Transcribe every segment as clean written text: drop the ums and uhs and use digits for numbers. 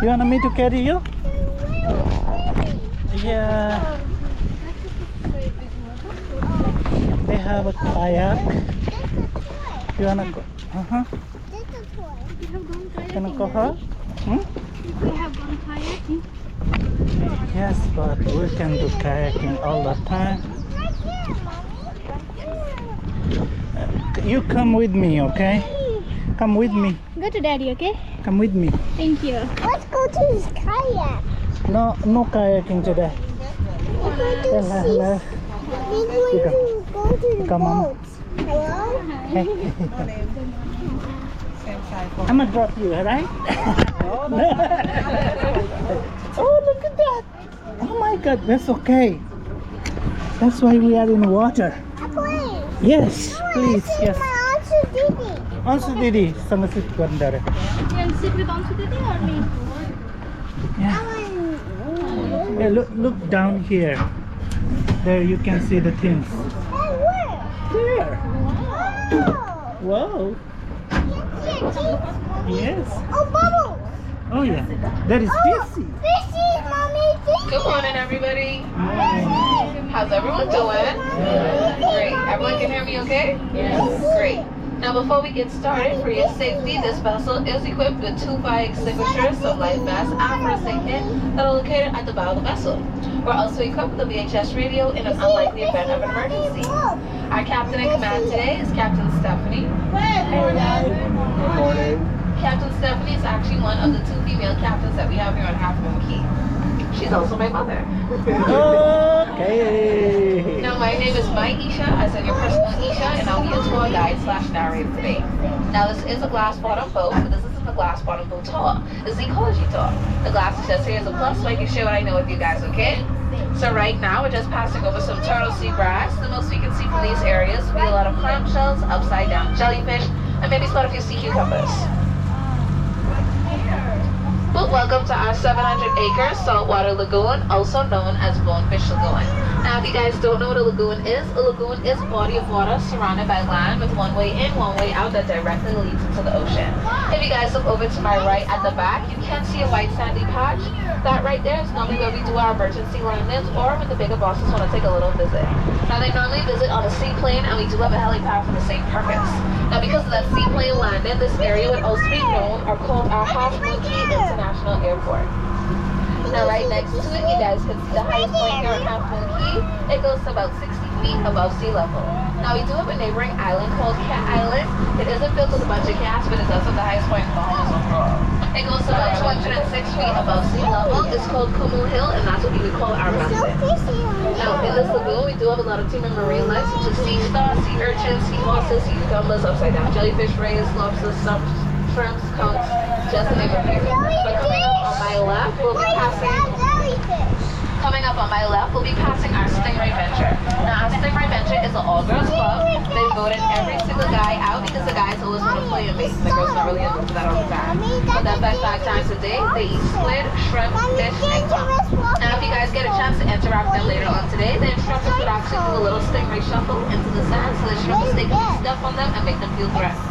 You want me to carry you? Yeah. They have a kayak. You wanna go? Gonna go her? We have gone kayaking. Yes, but we can do kayaking all the time. You come with me, okay? Come with me. Go to daddy, okay? Come with me. Thank you. Let's go to this kayak. No kayaking today. We're going to Hello. go to the Come on. boats. Hello? I'm gonna drop you, alright? Oh, look at that! Oh my God, that's okay. That's why we are in water. Please. Yes, please, yes. My Auntie Didi. Also, Didi, sama sit bandar. You can sit with Auntie Didi or me? Yeah. Yeah, look down here. There you can see the things. Hey, where? There. Oh. Wow. Yes. Oh, bubbles. Oh yeah. That is fishy. Fishy, mommy. Fishy. Good morning, everybody. How's everyone doing? Great. Everyone can hear me okay? Yes. Great. Now, before we get started, for your safety, this vessel is equipped with 2 fire extinguishers, some life vests, and first aid kit that are located at the bow of the vessel. We're also equipped with a VHS radio in an unlikely event of an emergency. Our captain in command today is Captain Stephanie. Good morning. Captain Stephanie is actually one of the 2 female captains that we have here on Half Moon Key. She's also my mother. Okay. Now, my name is Isha. I said your personal Isha, and I'll be your tour guide / narrator today. Now, this is a glass bottom boat, but this isn't a glass bottom boat tour. This is the ecology tour. The glass is just here as a plus, so I can share what I know with you guys, okay? So right now, we're just passing over some turtle sea grass. The most we can see from these areas will be a lot of clamshells, upside down jellyfish, and maybe spot a few sea cucumbers. But welcome to our 700-acre saltwater lagoon, also known as Bonefish Lagoon. Now, if you guys don't know what a lagoon is a body of water surrounded by land with one way in, one way out that directly leads into the ocean. If you guys look over to my right at the back, you can see a white sandy patch. That right there is normally where we do our emergency landings or when the bigger bosses want to take a little visit. Now, they normally visit on a seaplane, and we do have a helipad for the same purpose. Now, because of that seaplane landing, this area would also be known or called our Half Moon Key International Airport. Now, right next to it, you guys can see the highest point here on Half Moon Key. It goes to about 60 feet above sea level. Now, we do have a neighboring island called Cat Island. It isn't filled with a bunch of cats, but it does have the highest point in Bahamas overall. It goes to about 206 feet above sea level. It's called Kumu Hill, and that's what we would call our mountain. Now, in this lagoon, we do have a lot of teeming marine life, such as sea stars, sea urchins, sea mosses, sea cucumbers, upside down jellyfish, rays, lobsters, shrimps, conchs, just to name a few. But coming up on my left, we'll be passing our Stingray Venture. Now, our Stingray Venture is an all-girls club. They voted every single guy out because the guys always want to play a mate. The girls not really into that all the time. But that's like 5 times a day. They eat squid, shrimp, fish, and conch. Now, if you guys get a chance to interact with them later on today, the instructors would actually do a little Stingray shuffle into the sand so the shrimp mistakenly step on them and make them feel threatened.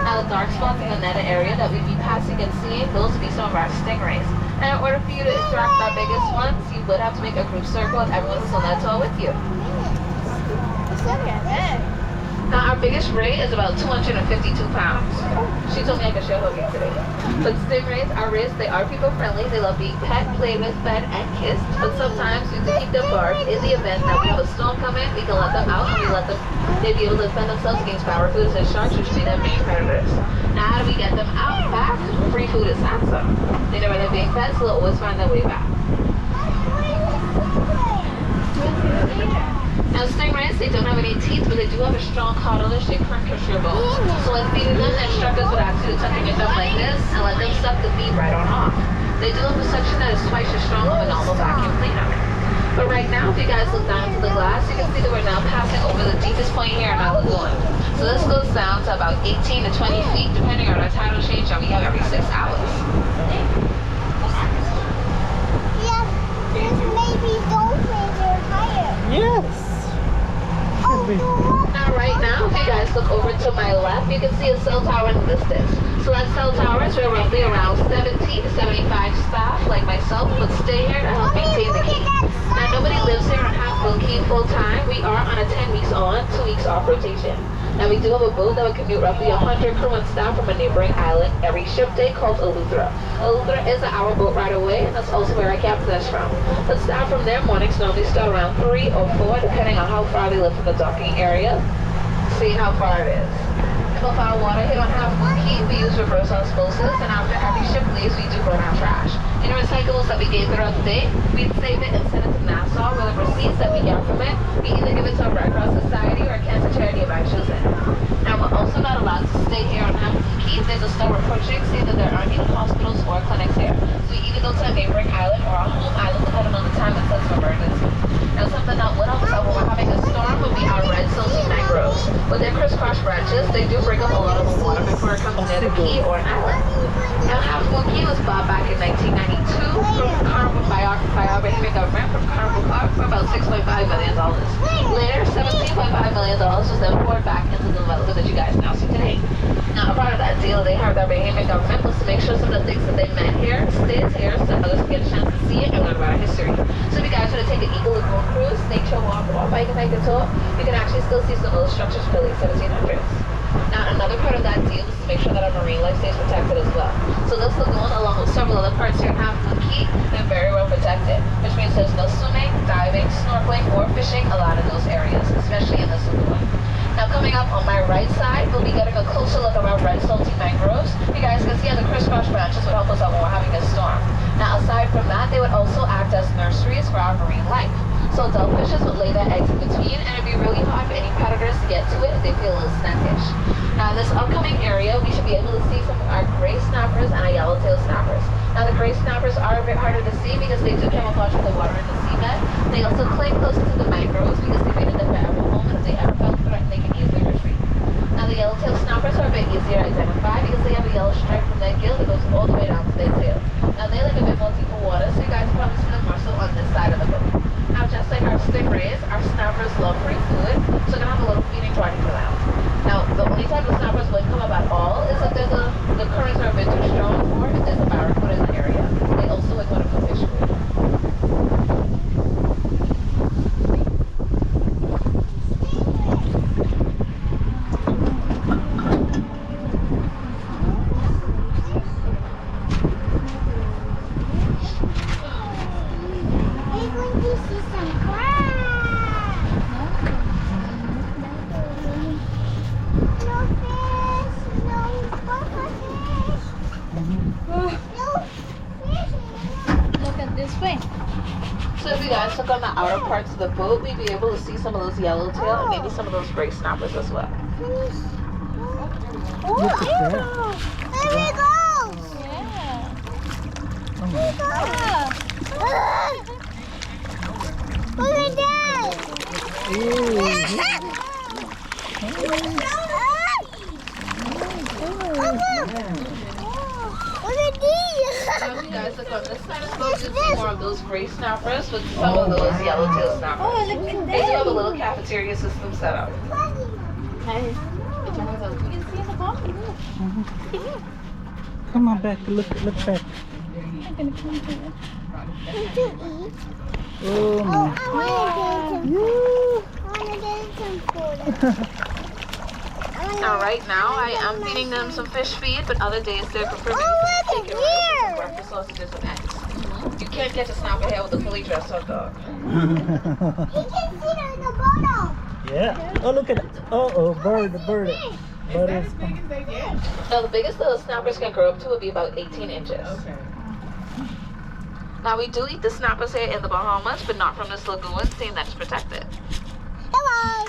Now, the dark spots in the netted area that we'd be passing and seeing, those would be some of our stingrays. And in order for you to interact with our biggest ones, you would have to make a group circle and everyone who's on that tour with you. Now, our biggest ray is about 252 pounds. She told me I could share her with you today. But stingrays are rays, they are people friendly. They love being pet, played with, fed, and kissed. But sometimes we do keep them barred. In the event that we have a storm coming, we can let them out and we let them, they'd be able to defend themselves against barracudas and sharks, which would be their main predators. Now, how do we get them out back? Free food is answer. They know where they're being fed, so they'll always find their way back. Now, stingrays, they don't have any teeth, but they do have a strong cartilage. They crush your bones. So when feeding them, the instructors would ask you to tuck in your thumb like this and let them suck the feed right on off. They do have a suction that is twice as strong of a normal vacuum cleaner. But right now, if you guys look down into the glass, you can see that we're now passing over the deepest point here in our lagoon. So this goes down to about 18 to 20 feet, depending on our tidal change that we have every 6 hours. Yeah, there's maybe dolphins or higher. Yes. Now, right now, if you guys look over to my left, you can see a cell tower in the distance. So that cell tower is roughly around 70 to 75 transportation. Now we do have a boat that would commute roughly 100 crew and staff from a neighboring island every ship day called Eleuthera. Eleuthera is an hour boat ride away, and that's also where our captain is from. The staff from their mornings normally start around 3 or 4, depending on how far they live from the docking area. See how far it is. If our water hit on Half Moon Key, we use reverse osmosis, and after every ship leaves, we do burn our trash. In the recyclables that we gain throughout the day, we save it and send it to Nassau, where the proceeds that we get from it, we either give it to a Red Cross Society or a cancer charity of our choosing. Now, we're also not allowed to stay here on Half Moon Key. There's a star report check saying that there aren't any hospitals or clinics here. So we either go to a neighboring island or our home island, depending on the time and sense of emergency. Now, something that would help us out when we're having a storm would be our red silty mangroves. With their crisscross branches, they do break up a lot of the water before it comes near the key or an island. Now, Half Moon Key was bought back in 1992 from Carnival by our Bahamian government from Carnival Clark for about $6.5 million. Later, $17.5 million was then poured back into the development that you guys now see today. Now, a part of that deal they have with our Bahamian government was to make sure some of the things that they meant here stays here so that others can get a chance to see it and learn about our history. So if you guys want to take an Eagle Lagoon cruise, nature walk, or bike and hike the tour, you can actually still see some of those structures from the late 1700s. Now, another part of that deal is to make sure that our marine life stays protected as well. So this lagoon, along with several other parts here in Half Moon Key, they're very well protected, which means there's no swimming, diving, snorkeling, or fishing allowed in those areas, especially in this lagoon. Now, coming up on my right side, we'll be getting a closer look at our red salty mangroves. You guys can see how the crisscross branches would help us out when we're having a storm. Now, aside from that, they would also act as nurseries for our marine life. So adult fishes would lay their eggs in between, and it'd be really hard for any predators to get to it if they feel a little snappish. Now, in this upcoming area, we should be able to see some of our gray snappers and our yellowtail snappers. Now, the gray snappers are a bit harder to see because they do camouflage with the water in the seabed. They also cling closer to the mangroves because they've been in the forever home, and if they ever felt threatened, they can easily retreat. Now, the yellowtail snappers are a bit easier to identify because they have a yellow stripe from their gill that goes all the way down to their tail. Now, they like a bit more deeper water, so you guys probably see them more so on this side of the boat. Now, just like our stingrays, our snappers love free fluid, so they're gonna have a little feeding toward the ground. Now, the only time the snappers wouldn't come up at all is if the currents are a bit too strong, or if there's a barracuda in the area. They also like want to go fish food. We're going to see some crabs. No fish, no pufferfish, no fish. Look at this way. So if you guys look on the outer parts of the boat, we'd be able to see some of those yellowtail and maybe some of those gray snappers as well. Oh, Look at that. there it goes. Yeah. Oh my. Ah. Look at that. Ooh. Look at these. Now if you guys look on this side of the boat, you see more of those gray snappers with some of those yellowtail snappers. Oh, look at They do have a that. little cafeteria system set up. You can see the bottom. Come on back, look back. I'm gonna come to it. Oh Oh, my. I want to get some food. Now right now, I am feeding them some fish feed, but other days they're preferring Oh, look chicken at rice, here. breakfast sausages, and eggs. You can't catch a snapper here with a fully dressed hot dog. He can see it in the bottom. Yeah. Oh, look at it. Oh, bird. Bird is. Now the biggest little snappers can grow up to would be about 18 inches. Okay. Now we do eat the snappers here in the Bahamas, but not from this lagoon, seeing that it's protected. Hello.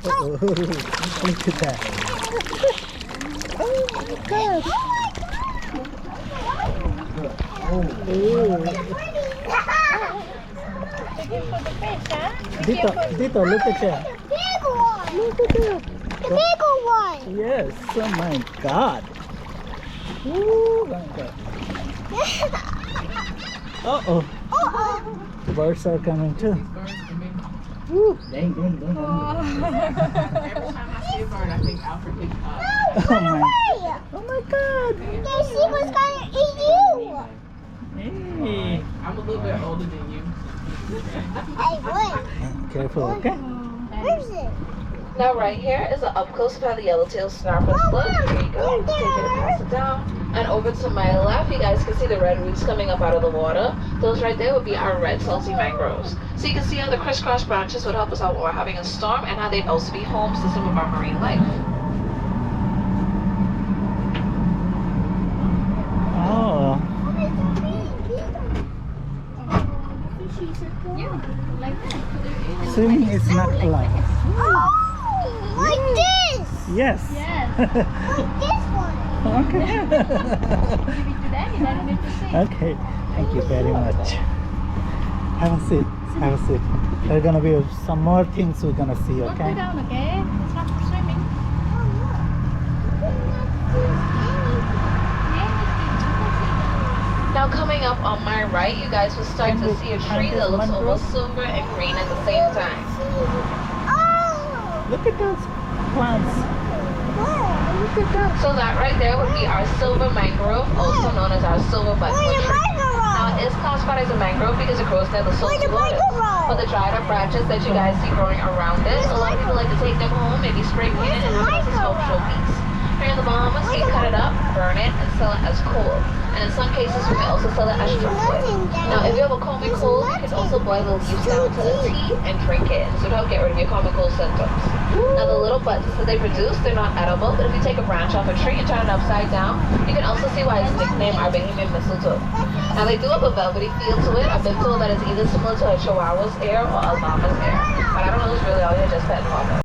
Oh, look at that. Oh my god. Oh. Dito, look at that. The big one. Look at that. The bigger one. Yes, oh my God. Ooh, my God. Uh-oh, Uh-oh. the birds are coming too. Birds can be. Woo. Dang. Every time I see a bird, I think Alfred Hitchcock. Oh my, Hey. oh my God. They see what's gonna eat you. Hey. I'm a little bit older than you. Hey, wait. Careful, okay? Where's it? Now right here is an up close of how the yellowtail snarfers look. Here you go. Take it and pass it down. And over to my left, you guys can see the red roots coming up out of the water. Those right there would be our red salty mangroves. So you can see how the crisscross branches would help us out when we're having a storm, and how they'd also be homes to some of our marine life. Oh, Yeah, like that. swimming is not like. Oh, like this. Yes. Yes. Like this one. Okay. Give it to Daddy. Daddy needs to see. Okay. Thank you very much. Have a seat. Have a seat. There are gonna be some more things we're gonna see. Don't Okay. go down, okay? It's not for swimming. Now coming up on my right, you guys will start to see a tree that looks almost silver and green at the same time. Oh. Look at those plants. Look at that. So that right there would be our silver mangrove, also known as our silver buttonwood tree. Now it is classified as a mangrove because it grows near the salty waters. But the dried up branches that you guys see growing around it, a lot of people like to take them home, maybe spray paint it, and have it as a sculptural piece. Here in the Bahamas, we cut it up, burn it, and sell it as coal. And in some cases, we may also sell it as truffle. Now, if you have a common cold, you can also boil the leaves down to a tea and drink it, and so to help get rid of your common cold symptoms. Now, the little buttons that they produce, they're not edible, but if you take a branch off a tree and turn it upside down, you can also see why it's nicknamed our Bahamian mistletoe. Now, they do have a velvety feel to it. I've been told that it's either similar to a Chihuahua's ear or a llama's ear. But I don't know who's really out here just petting llamas.